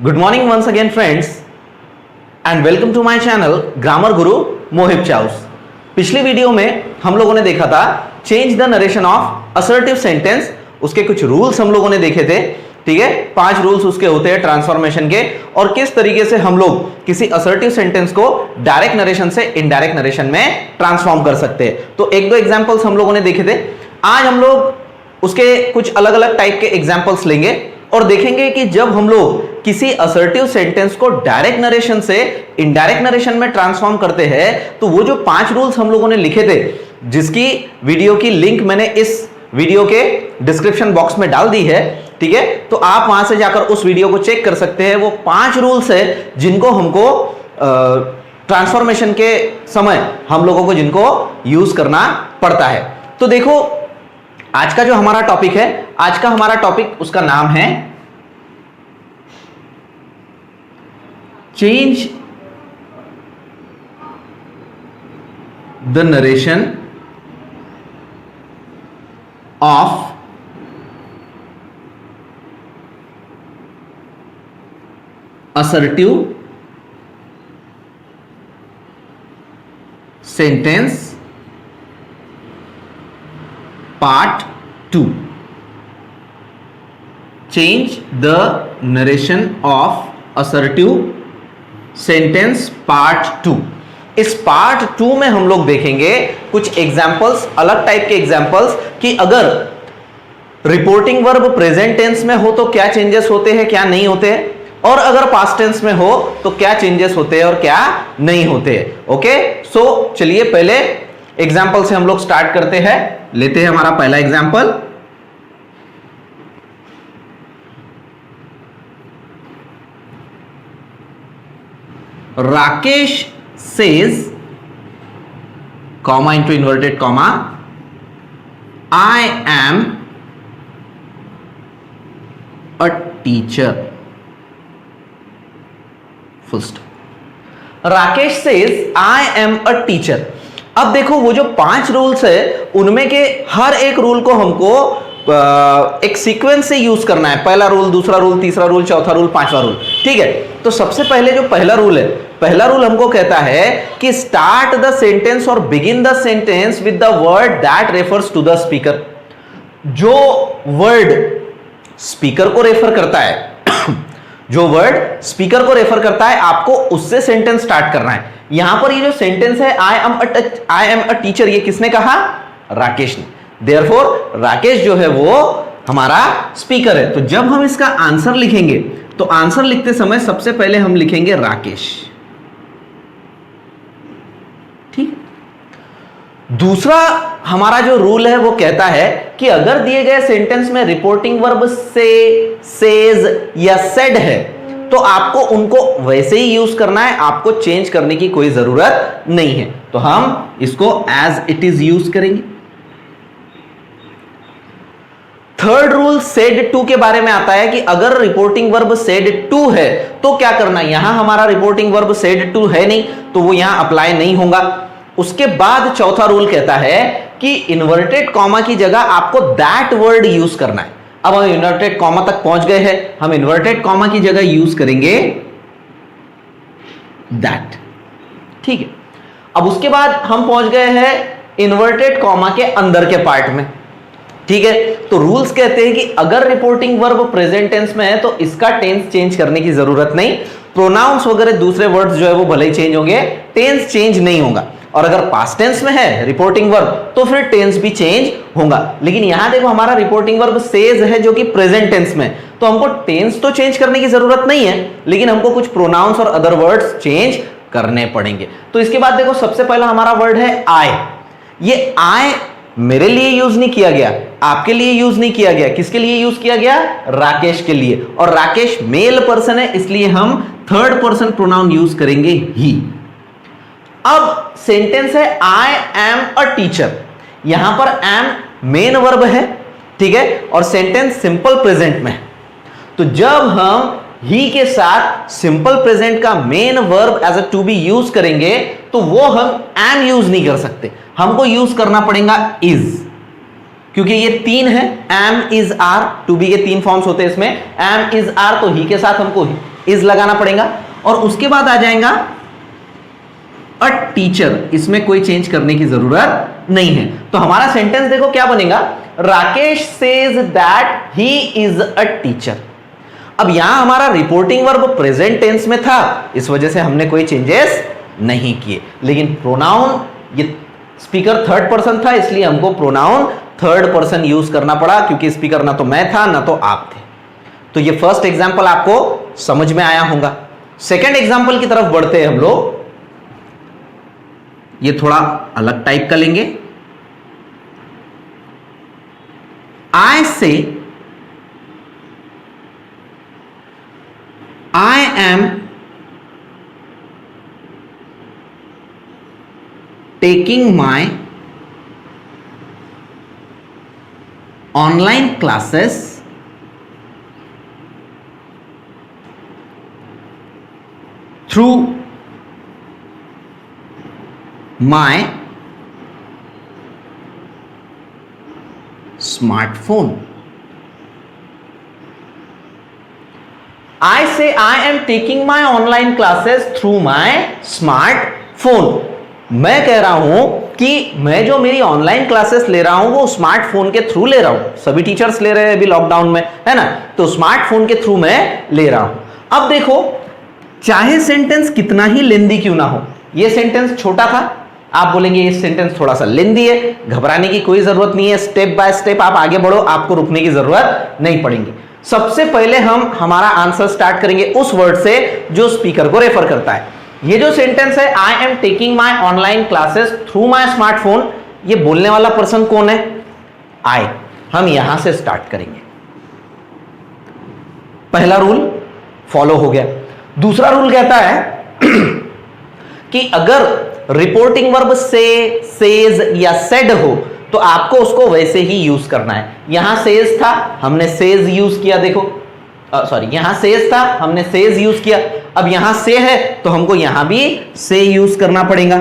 Good morning once again friends and welcome to my channel grammar Guru Mohit chaos. पिछली video में हम लोगों ने देखा था change the narration of assertive sentence. उसके कुछ रूल्स हम लोगों ने देखे थे, ठीक है। 5 रूल्स उसके होते हैं ट्रांसफॉर्मेशन के, और किस तरीके से हम लोग किसी असर्टिव सेंटेंस को डायरेक्ट नरेशन से इनडायरेक्ट नरेशन में ट्रांसफॉर्म कर सकते हैं। तो एक दो एग्जांपल्स हम लोगों ने देखे थे। आज हम लोग उसके कुछ अलग अलग टाइप के एग्जांपल्स लेंगे और देखेंगे कि जब हम लोग किसी असर्टिव सेंटेंस को डायरेक्ट नरेशन से इनडायरेक्ट नरेशन में ट्रांसफॉर्म करते हैं तो वो जो 5 रूल्स हम लोगों ने लिखे थे, जिसकी वीडियो की लिंक मैंने इस वीडियो के डिस्क्रिप्शन बॉक्स में डाल दी है, ठीक है। तो आप वहां से जाकर उस वीडियो को चेक कर सकते हैं। वो 5 रूल्स है जिनको हमको ट्रांसफॉर्मेशन के समय हम लोगों को जिनको यूज करना पड़ता है। तो देखो, आज का जो हमारा टॉपिक है, आज का हमारा टॉपिक उसका नाम है change the narration of assertive sentence part 2। Change the narration of assertive sentence part 2। इस पार्ट 2 में हम लोग देखेंगे कुछ एग्जाम्पल्स, अलग टाइप के एग्जाम्पल्स, कि अगर रिपोर्टिंग वर्ब प्रेजेंट टेंस में हो तो क्या चेंजेस होते हैं, क्या नहीं होते हैं, और अगर पास्ट टेंस में हो तो क्या चेंजेस होते हैं और क्या नहीं होते हैं। ओके, सो चलिए पहले एग्जाम्पल से हम लोग स्टार्ट करते हैं। लेते हैं हमारा पहला example. Rakesh says, comma into inverted comma, I am a teacher, full stop। Rakesh says I am a teacher। अब देखो, वो जो 5 रूल्स है उनमें के हर एक रूल को हमको एक सीक्वेंस से यूज करना है। पहला रूल, दूसरा रूल, तीसरा रूल, चौथा रूल, 5वां रूल, ठीक है। तो सबसे पहले जो पहला रूल है, पहला रूल हमको कहता है कि स्टार्ट द सेंटेंस और begin the sentence with the word that refers to the speaker. जो वर्ड स्पीकर को रेफर करता है जो वर्ड स्पीकर को रेफर करता है, आपको उससे सेंटेंस स्टार्ट करना है। यहां पर ये जो सेंटेंस है आई एम अ टीचर, ये किसने कहा? राकेश ने। देयरफॉर राकेश जो है वो हमारा स्पीकर है। तो जब हम इसका आंसर लिखेंगे तो आंसर लिखते समय सबसे पहले हम लिखेंगे राकेश, ठीक। दूसरा हमारा जो रूल है वो कहता है कि अगर दिए गए सेंटेंस में रिपोर्टिंग वर्ब से, सेज या सेड है तो आपको उनको वैसे ही यूज करना है, आपको चेंज करने की कोई जरूरत नहीं है। तो हम इसको एज इट इज यूज करेंगे। थर्ड रूल सेड टू के बारे में आता है कि अगर रिपोर्टिंग वर्ब सेड टू है तो क्या करना है। यहां हमारा रिपोर्टिंग वर्ब सेड टू है नहीं, तो वो यहां अप्लाई नहीं होगा। उसके बाद चौथा रूल कहता है कि इन्वर्टेड कॉमा की जगह आपको दैट वर्ड यूज करना है। अब हम इन्वर्टेड कॉमा तक पहुंच गए हैं, हम इन्वर्टेड कॉमा की जगह यूज करेंगे दैट, ठीक है। अब उसके बाद हम पहुंच गए हैं इन्वर्टेड कॉमा के अंदर के पार्ट में, ठीक है। तो रूल्स कहते हैं कि अगर रिपोर्टिंग वर्ब प्रेजेंट टेंस में है तो इसका टेंस चेंज करने की जरूरत नहीं। प्रोनाउंस वगैरह दूसरे वर्ड्स जो है वो भले ही चेंज होंगे, टेंस चेंज नहीं होगा। और अगर पास्ट टेंस में है रिपोर्टिंग वर्ब तो फिर टेंस भी चेंज होगा। लेकिन यहां देखो, हमारा रिपोर्टिंग वर्ब सेज है जो कि प्रेजेंट टेंस में, तो हमको टेंस तो चेंज करने की जरूरत नहीं है, लेकिन हमको कुछ प्रोनाउंस और अदर वर्ड्स चेंज करने पड़ेंगे। तो इसके बाद देखो, सबसे पहला हमारा वर्ड है आई। ये आई मेरे लिए यूज नहीं किया गया, आपके लिए यूज नहीं किया गया, किसके लिए यूज किया गया? राकेश के लिए। और राकेश मेल पर्सन है, इसलिए हम थर्ड पर्सन प्रोनाउन यूज करेंगे ही। अब सेंटेंस है आई एम अ टीचर। यहां पर एम मेन वर्ब है, ठीक है, और सेंटेंस सिंपल प्रेजेंट में है। तो जब हम ही के साथ सिंपल प्रेजेंट का main verb as a to be use करेंगे तो वो हम एम यूज नहीं कर सकते, हमको यूज करना पड़ेगा इज, क्योंकि ये 3 है, am is are, to be के 3 फॉर्म्स होते हैं इसमें, एम इज आर, तो ही के साथ हमको इज लगाना पड़ेगा और उसके बाद आ जाएगा अ टीचर, इसमें कोई चेंज करने की जरूरत नहीं है। तो हमारा सेंटेंस देखो क्या बनेगा, Rakesh says that he is a teacher. अब यहां हमारा रिपोर्टिंग वर्ब प्रेजेंट टेंस में था, इस वजह से हमने कोई चेंजेस नहीं किए, लेकिन प्रोनाउन, ये स्पीकर थर्ड पर्सन था इसलिए हमको प्रोनाउन थर्ड पर्सन यूज करना पड़ा, क्योंकि स्पीकर ना तो मैं था ना तो आप थे। तो ये फर्स्ट एग्जांपल आपको समझ में आया होगा। सेकंड एग्जांपल की तरफ बढ़ते हैं हम लोग, ये थोड़ा अलग टाइप का लेंगे। आई से आई am taking my online classes through my smartphone. I say I am taking my online classes through my smartphone। मैं कह रहा हूं कि मैं जो मेरी ऑनलाइन क्लासेस ले रहा हूं वो स्मार्टफोन के थ्रू ले रहा हूं। सभी टीचर्स ले रहे हैं अभी लॉकडाउन में, है ना, तो स्मार्टफोन के थ्रू मैं ले रहा हूं। अब देखो, चाहे सेंटेंस कितना ही लेंदी क्यों ना हो, ये सेंटेंस छोटा था, आप बोलेंगे ये सेंटेंस थोड़ा सा लेंदी है, घबराने की कोई जरूरत नहीं है, स्टेप बाय स्टेप आप आगे बढ़ो, आपको रुकने की जरूरत नहीं पड़ेगी। सबसे पहले हम हमारा आंसर स्टार्ट करेंगे उस वर्ड से जो स्पीकर को रेफर करता है। ये जो सेंटेंस है, I am taking my online classes through my smartphone, ये बोलने वाला पर्सन कौन है, आई। हम यहां से स्टार्ट करेंगे। पहला रूल फॉलो हो गया। दूसरा रूल कहता है कि अगर रिपोर्टिंग वर्ब से, सेज या सेड हो तो आपको उसको वैसे ही यूज करना है। यहां सेज था, हमने सेज यूज किया, देखो सॉरी, यहां सेज था, हमने सेज यूज किया। अब यहां से है तो हमको यहां भी से यूज करना पड़ेगा।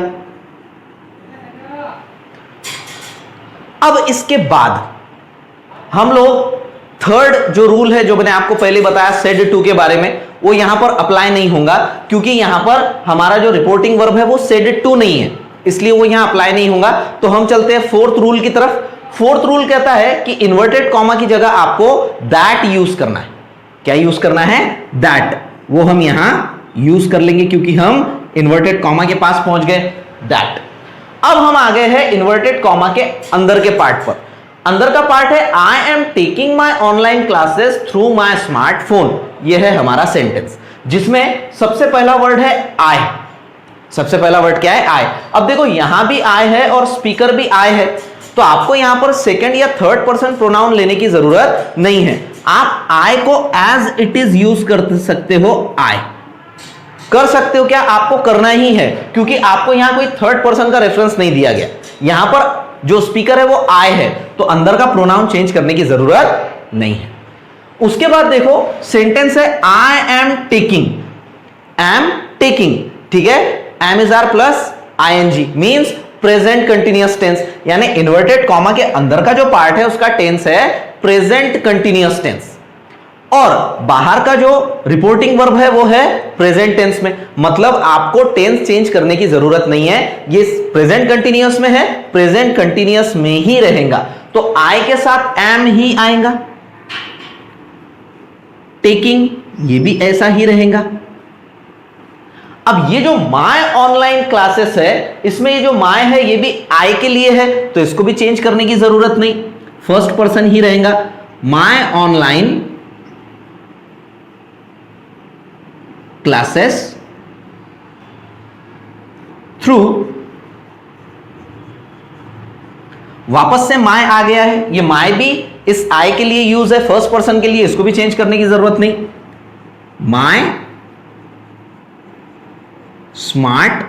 अब इसके बाद हम लोग थर्ड जो रूल है, जो मैंने आपको पहले बताया सेड टू के बारे में, वो यहां पर अप्लाई नहीं होगा, क्योंकि यहां पर हमारा जो रिपोर्टिंग वर्ब है वो सेड टू नहीं है, इसलिए वो यहां अप्लाई नहीं होगा। तो हम चलते हैं फोर्थ रूल की तरफ। फोर्थ रूल कहता है कि इन्वर्टेड कॉमा की जगह आपको दैट यूज करना है। क्या यूज करना है, दैट, वो हम यहां यूज कर लेंगे क्योंकि हम इन्वर्टेड कॉमा के पास पहुंच गए, दैट। अब हम आ गए हैं इन्वर्टेड कॉमा के अंदर के पार्ट पर। अंदर का पार्ट है I am taking my online classes through my smartphone. यह है हमारा सेंटेंस, जिसमें सबसे पहला वर्ड है आई। सबसे पहला वर्ड क्या है, आई। अब देखो यहां भी आई है और स्पीकर भी आई है, तो आपको यहां पर सेकंड या थर्ड पर्सन प्रोनाउन लेने की जरूरत नहीं है। आप आई को एज इट इज यूज कर सकते हो, आई कर सकते हो। क्या आपको करना ही है, क्योंकि आपको यहां कोई थर्ड पर्सन का रेफरेंस नहीं दिया गया। यहां पर जो स्पीकर है वो आई है, तो अंदर का प्रोनाउन चेंज करने की जरूरत नहीं है। उसके बाद देखो सेंटेंस है I am taking, am taking, ठीक है, am is are plus ING means present continuous tense, यानी इन्वर्टेड कॉमा के अंदर का जो पार्ट है उसका टेंस है प्रेजेंट कंटिन्यूअस टेंस, और बाहर का जो रिपोर्टिंग वर्ब है वो है प्रेजेंट टेंस में। मतलब आपको टेंस चेंज करने की जरूरत नहीं है, ये प्रेजेंट कंटिन्यूअस में है, प्रेजेंट कंटिन्यूअस में ही रहेगा। तो आई के साथ एम ही आएगा, टेकिंग ये भी ऐसा ही रहेगा। अब ये जो माय ऑनलाइन क्लासेस है, इसमें ये जो माय है ये भी आई के लिए है, तो इसको भी चेंज करने की जरूरत नहीं, फर्स्ट पर्सन ही रहेगा। माय ऑनलाइन क्लासेस थ्रू, वापस से माय आ गया है, ये माय भी इस आई के लिए यूज है, फर्स्ट पर्सन के लिए, इसको भी चेंज करने की जरूरत नहीं। My smart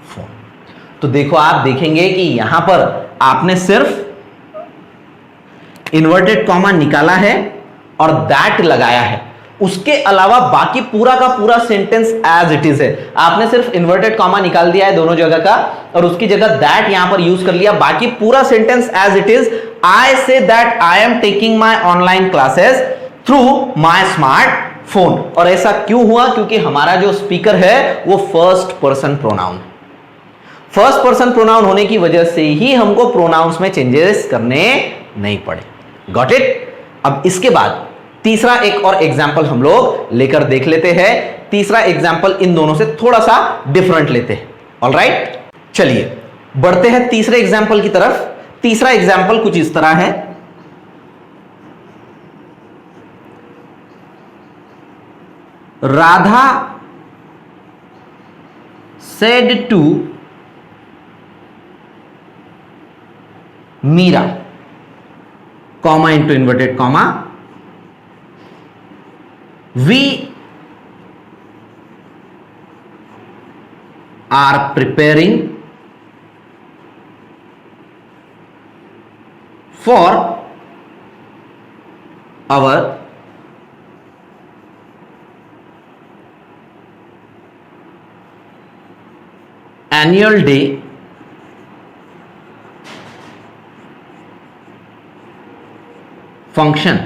phone. तो देखो आप देखेंगे कि यहां पर आपने सिर्फ इन्वर्टेड कॉमा निकाला है और दैट लगाया है, उसके अलावा बाकी पूरा का पूरा सेंटेंस एज इट इज है। आपने सिर्फ इन्वर्टेड कॉमा निकाल दिया है दोनों जगह का और उसकी जगह दैट यहां पर यूज कर लिया, बाकी पूरा sentence as it is. I say that I am taking my online classes through my smartphone. और ऐसा क्यों हुआ? क्योंकि हमारा जो स्पीकर है वो first person pronoun, first person pronoun होने की वजह से ही हमको प्रोनाउंस में चेंजेस करने नहीं पड़े। Got it? अब इसके बाद तीसरा एक और एग्जाम्पल हम लोग लेकर देख लेते हैं। तीसरा एग्जाम्पल इन दोनों से थोड़ा सा डिफरेंट लेते हैं। ऑलराइट, चलिए बढ़ते हैं तीसरे एग्जाम्पल की तरफ। तीसरा एग्जाम्पल कुछ इस तरह है। Radha said to Meera, comma into inverted comma, we are preparing for our annual day function.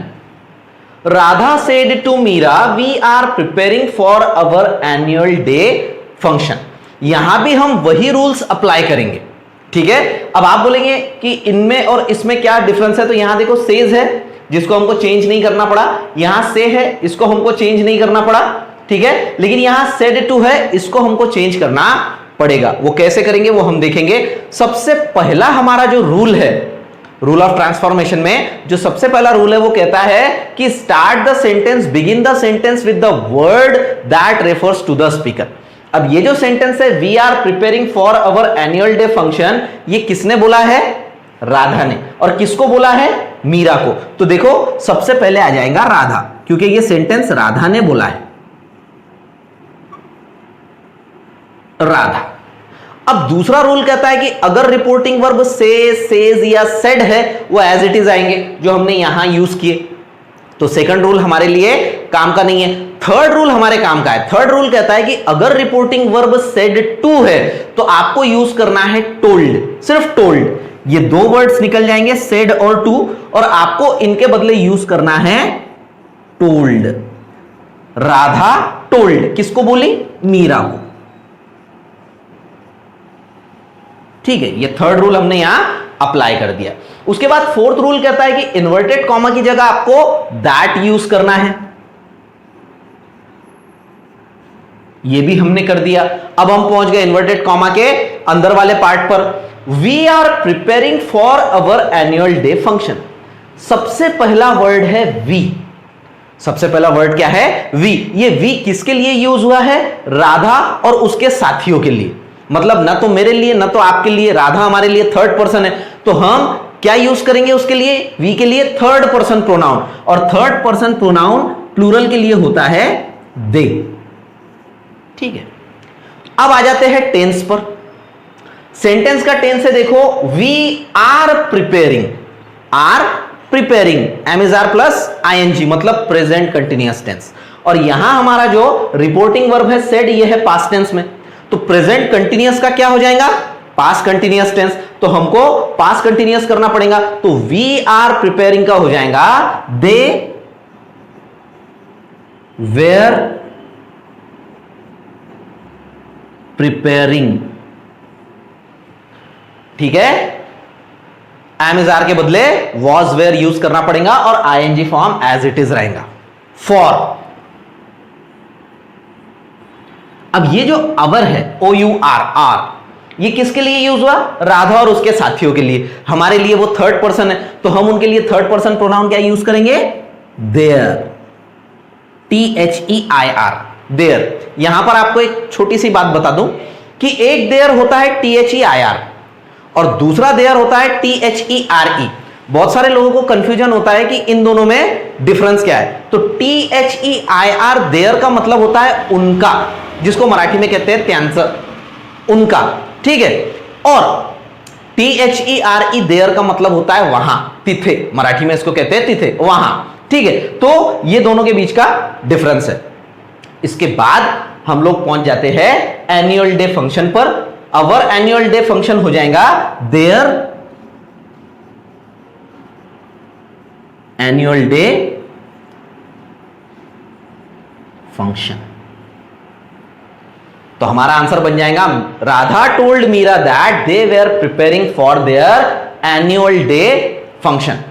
Radha said to Meera, we are preparing for our annual day function. यहां भी हम वही रूल्स अप्लाई करेंगे, ठीक है। अब आप बोलेंगे कि इनमें और इसमें क्या डिफरेंस है, तो यहां देखो सेज है जिसको हमको चेंज नहीं करना पड़ा, यहां से है इसको हमको चेंज नहीं करना पड़ा, ठीक है। लेकिन यहां सेड टू है, इसको हमको चेंज करना पड़ेगा। वो कैसे करेंगे वो हम देखेंगे। सबसे पहला हमारा जो रूल है, रूल ऑफ ट्रांसफॉर्मेशन में जो सबसे पहला रूल है वो कहता है कि start the sentence, begin the sentence with the word that refers to the speaker. अब ये जो सेंटेंस है we are preparing for our annual day function, ये किसने बोला है? राधा ने। और किसको बोला है? मीरा को। तो देखो सबसे पहले आ जाएगा राधा, क्योंकि ये सेंटेंस राधा ने बोला है, राधा। अब दूसरा रूल कहता है कि अगर रिपोर्टिंग वर्ब से, सेज या सेड है वो एज इट इज आएंगे, जो हमने यहां यूज किए। तो सेकंड रूल हमारे लिए काम का नहीं है। थर्ड रूल हमारे काम का है। थर्ड रूल कहता है कि अगर रिपोर्टिंग वर्ब सेड टू है तो आपको यूज करना है टोल्ड, सिर्फ टोल्ड। ये दो वर्ड्स निकल जाएंगे, सेड और टू, और आपको इनके बदले यूज करना है टोल्ड। राधा टोल्ड किसको बोली? मीरा को, ठीक है। ये थर्ड रूल हमने यहां अप्लाई कर दिया। उसके बाद फोर्थ रूल कहता है कि इन्वर्टेड कॉमा की जगह आपको दैट यूज करना है, ये भी हमने कर दिया। अब हम पहुंच गए इन्वर्टेड कॉमा के अंदर वाले पार्ट पर। We are preparing for our annual day function. सबसे पहला वर्ड है वी। सबसे पहला वर्ड क्या है? वी। ये वी किसके लिए यूज हुआ है? राधा और उसके साथियों के लिए। मतलब ना तो मेरे लिए ना तो आपके लिए, राधा हमारे लिए थर्ड पर्सन है, तो हम क्या यूज करेंगे उसके लिए? वी के लिए थर्ड पर्सन प्रोनाउन, और थर्ड पर्सन प्रोनाउन प्लूरल के लिए होता है दे, ठीक है। अब आ जाते हैं टेंस पर। सेंटेंस का टेंस है, देखो we are preparing, are preparing, am is are plus ING, मतलब प्रेजेंट कंटिन्यूअस टेंस। और यहां हमारा जो रिपोर्टिंग वर्ब है सेड, ये है पास्ट टेंस में, तो प्रेजेंट कंटिन्यूअस का क्या हो जाएगा? Past continuous tense. तो हमको पास्ट कंटिन्यूअस करना पड़ेगा, तो वी आर प्रिपेयरिंग का हो जाएगा दे वेयर प्रिपेयरिंग, ठीक है। एम इज आर के बदले वॉज वेयर यूज करना पड़ेगा, और ING form as it is रहेगा फॉर। अब ये जो अवर है, ओ यू आर, आर, ये किसके लिए यूज हुआ? राधा और उसके साथियों के लिए। हमारे लिए वो थर्ड पर्सन है, तो हम उनके लिए थर्ड पर्सन प्रोनाउन क्या यूज करेंगे? Their, THEIR, their. यहां पर आपको एक छोटी सी बात बता दूं कि एक देयर होता है THEIR और दूसरा देयर होता है THERE। बहुत सारे लोगों को कंफ्यूजन होता है कि इन दोनों में डिफरेंस क्या है। तो THEIR देयर का मतलब होता है उनका, जिसको मराठी में कहते हैं त्यांचं, उनका, ठीक है। और THERE देयर का मतलब होता है वहां, तिथे, मराठी में इसको कहते हैं तिथे, वहां, ठीक है। तो ये दोनों के बीच का डिफरेंस है। इसके बाद हम लोग पहुंच जाते हैं एनुअल डे फंक्शन पर। अवर एनुअल डे फंक्शन हो जाएगा देयर एनुअल डे फंक्शन। तो हमारा आंसर बन जाएगा Radha told Meera that they were preparing for their annual day function.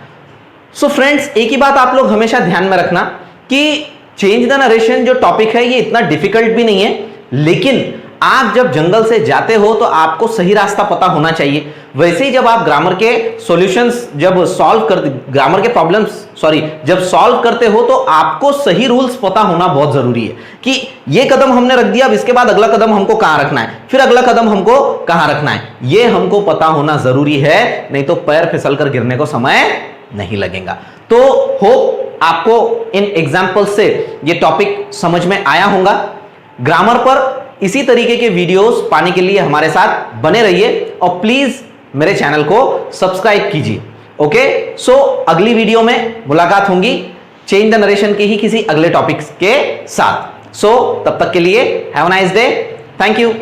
So friends, एक ही बात आप लोग हमेशा ध्यान में रखना कि चेंज द नरेशन जो टॉपिक है ये इतना डिफिकल्ट भी नहीं है, लेकिन आप जब जंगल से जाते हो तो आपको सही रास्ता पता होना चाहिए। वैसे ही जब आप ग्रामर के सॉल्यूशंस जब सॉल्व करते, ग्रामर के प्रॉब्लम्स जब सॉल्व करते हो तो आपको सही रूल्स पता होना बहुत जरूरी है कि ये कदम हमने रख दिया, अब इसके बाद अगला कदम हमको कहां रखना है, फिर अगला कदम हमको कहां रखना है, ये हमको पता होना जरूरी है, नहीं तो पैर फिसल कर गिरने को समय नहीं लगेगा। तो होप आपको इन एग्जाम्पल से ये टॉपिक समझ में आया होगा। ग्रामर पर इसी तरीके के वीडियोस पाने के लिए हमारे साथ बने रहिए और प्लीज मेरे चैनल को सब्सक्राइब कीजिए। ओके, सो अगली वीडियो में मुलाकात होगी चेंज द नरेशन के ही किसी अगले टॉपिक्स के साथ। सो तब तक के लिए have a nice day, thank you.